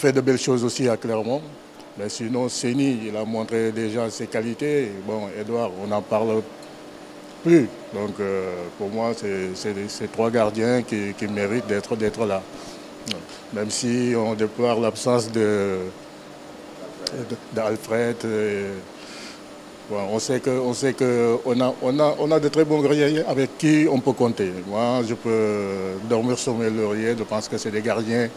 fait de belles choses aussi à Clermont. Mais sinon, Séni, il a montré déjà ses qualités. Bon, Edouard, on n'en parle plus. Donc, pour moi, c'est trois gardiens qui méritent d'être là. Même si on déplore l'absence d'Alfred. Bon, on sait qu'on a de très bons gardiens avec qui on peut compter. Moi, je peux dormir sur mes lauriers. Je pense que c'est des gardiens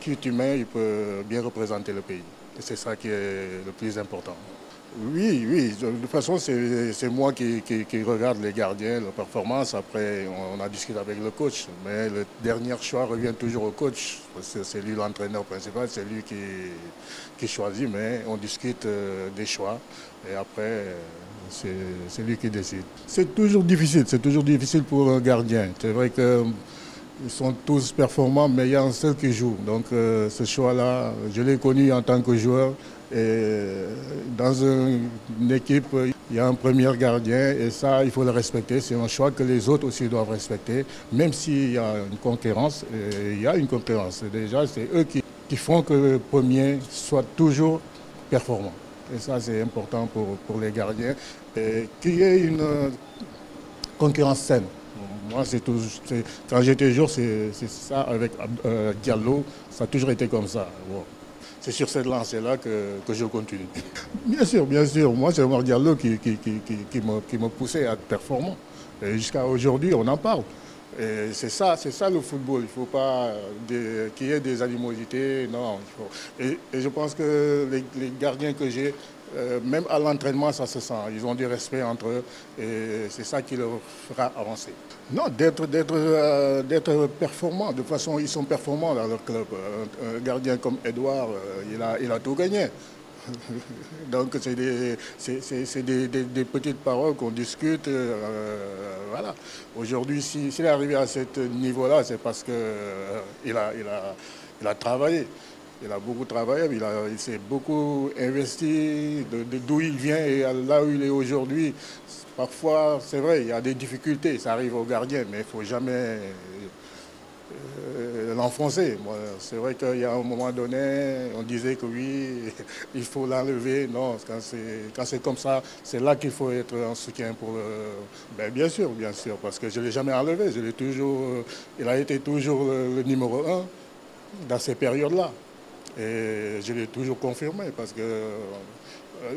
qui, tu mets, ils peuvent bien représenter le pays. Et c'est ça qui est le plus important. Oui, oui. De toute façon, c'est moi qui regarde les gardiens, leur performance. Après, on a discuté avec le coach. Mais le dernier choix revient toujours au coach. C'est lui l'entraîneur principal, c'est lui qui choisit. Mais on discute des choix. Et après, c'est lui qui décide. C'est toujours difficile pour un gardien. C'est vrai qu'ils sont tous performants, mais il y a un seul qui joue. Donc ce choix-là, je l'ai connu en tant que joueur. Et dans une équipe, il y a un premier gardien et ça, il faut le respecter. C'est un choix que les autres aussi doivent respecter. Même s'il y a une concurrence, il y a une concurrence. Déjà, c'est eux qui font que le premier soit toujours performant. Et ça, c'est important pour les gardiens. Et qu'il y ait une concurrence saine. Moi, quand j'étais joueur, c'est ça avec Diallo, ça a toujours été comme ça. Bon. C'est sur cette lancée-là que je continue. Bien sûr. Moi, c'est Omar Diallo qui me poussait à être performant. Et jusqu'à aujourd'hui, on en parle. Et c'est ça le football. Il ne faut pas qu'il y ait des animosités. Non. Et je pense que les gardiens que j'ai, même à l'entraînement, ça se sent. Ils ont du respect entre eux et c'est ça qui leur fera avancer. Non, d'être performant. De toute façon, ils sont performants dans leur club. Un gardien comme Edouard, il a tout gagné. Donc c'est des petites paroles qu'on discute. Voilà. Aujourd'hui, s'il est arrivé à ce niveau-là, c'est parce qu'il a travaillé. Il a beaucoup travaillé, il s'est beaucoup investi d'où il vient et là où il est aujourd'hui. Parfois, c'est vrai, il y a des difficultés, ça arrive aux gardiens, mais il ne faut jamais l'enfoncer. C'est vrai qu'il y a un moment donné, on disait que oui, il faut l'enlever. Non, quand c'est comme ça, c'est là qu'il faut être en soutien pour le... Ben, bien sûr, parce que je ne l'ai jamais enlevé. Il a été toujours le numéro 1 dans ces périodes-là. Et je l'ai toujours confirmé parce que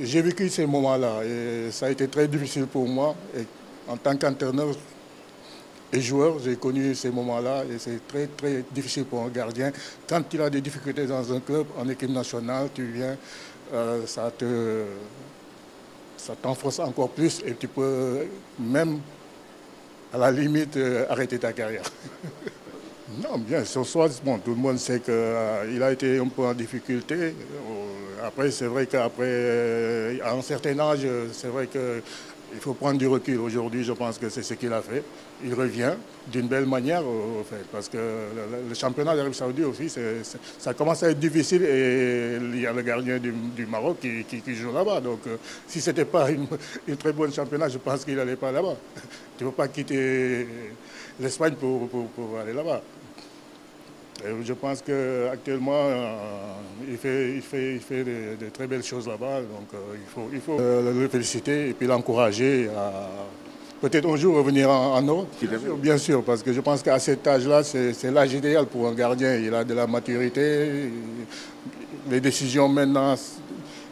j'ai vécu ces moments-là et ça a été très difficile pour moi. Et en tant qu'entraîneur et joueur, j'ai connu ces moments-là et c'est très très difficile pour un gardien. Quand il a des difficultés dans un club, en équipe nationale, tu viens, ça t'enfonce encore plus et tu peux même à la limite arrêter ta carrière. Non, bien, sur soi, bon, tout le monde sait qu'il a été un peu en difficulté. Après, c'est vrai qu'après, à un certain âge, c'est vrai qu'il faut prendre du recul. Aujourd'hui, je pense que c'est ce qu'il a fait. Il revient d'une belle manière, au fait, parce que le championnat d'Arabie Saoudite aussi, ça commence à être difficile et il y a le gardien du Maroc qui joue là-bas. Donc, si ce n'était pas une très bonne championnat, je pense qu'il n'allait pas là-bas. Tu ne peux pas quitter l'Espagne pour aller là-bas. Je pense qu'actuellement, il fait de très belles choses là-bas. Donc il faut le féliciter et puis l'encourager à peut-être un jour revenir en Europe. Bien sûr, parce que je pense qu'à cet âge-là, c'est l'âge idéal pour un gardien. Il a de la maturité. Les décisions maintenant,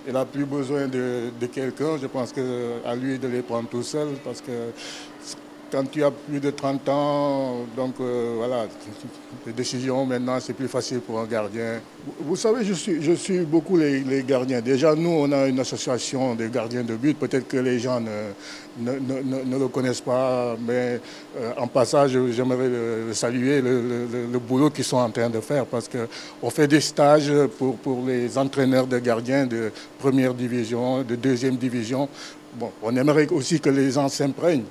il n'a plus besoin de quelqu'un. Je pense qu'à lui de les prendre tout seul parce que quand tu as plus de 30 ans, donc voilà, les décisions maintenant, c'est plus facile pour un gardien. Vous savez, je suis beaucoup les gardiens. Déjà, nous, on a une association des gardiens de but. Peut-être que les gens ne le connaissent pas, mais en passage, j'aimerais saluer le boulot qu'ils sont en train de faire parce qu'on fait des stages pour les entraîneurs de gardiens de première division, de deuxième division. Bon, on aimerait aussi que les gens s'imprègnent,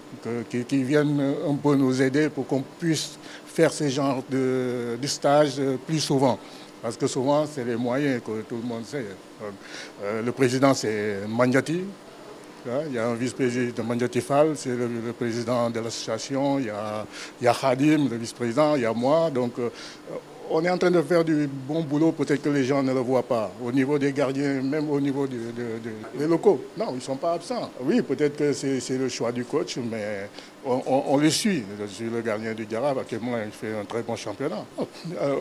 qu'ils viennent un peu nous aider pour qu'on puisse faire ce genre de stages plus souvent. Parce que souvent, c'est les moyens que tout le monde sait. Le président, c'est Mandiati. Il y a un vice-président, Mandiati Fall, c'est le président de l'association. Il y a Khadim, le vice-président. Il y a moi. Donc, on est en train de faire du bon boulot, peut-être que les gens ne le voient pas. Au niveau des gardiens, même au niveau des locaux. Non, ils ne sont pas absents. Oui, peut-être que c'est le choix du coach, mais on le suit. Je suis le gardien du Jaraaf, actuellement, il fait un très bon championnat.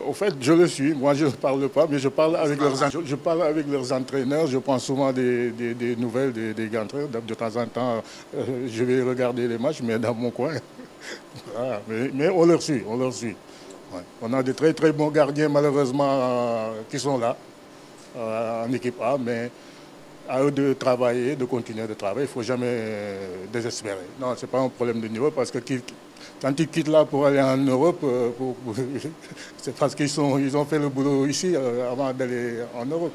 Au fait, je le suis. Moi, je ne parle pas, mais je parle avec leurs entraîneurs. Je prends souvent des nouvelles des entraîneurs. De temps en temps, je vais regarder les matchs, mais dans mon coin. Voilà. Mais on leur suit, on leur suit. Ouais. On a de très très bons gardiens malheureusement qui sont là en équipe A, mais à eux de travailler, de continuer de travailler. Il ne faut jamais désespérer. Non, ce n'est pas un problème de niveau parce que quand ils quittent là pour aller en Europe, c'est parce ils ont fait le boulot ici avant d'aller en Europe.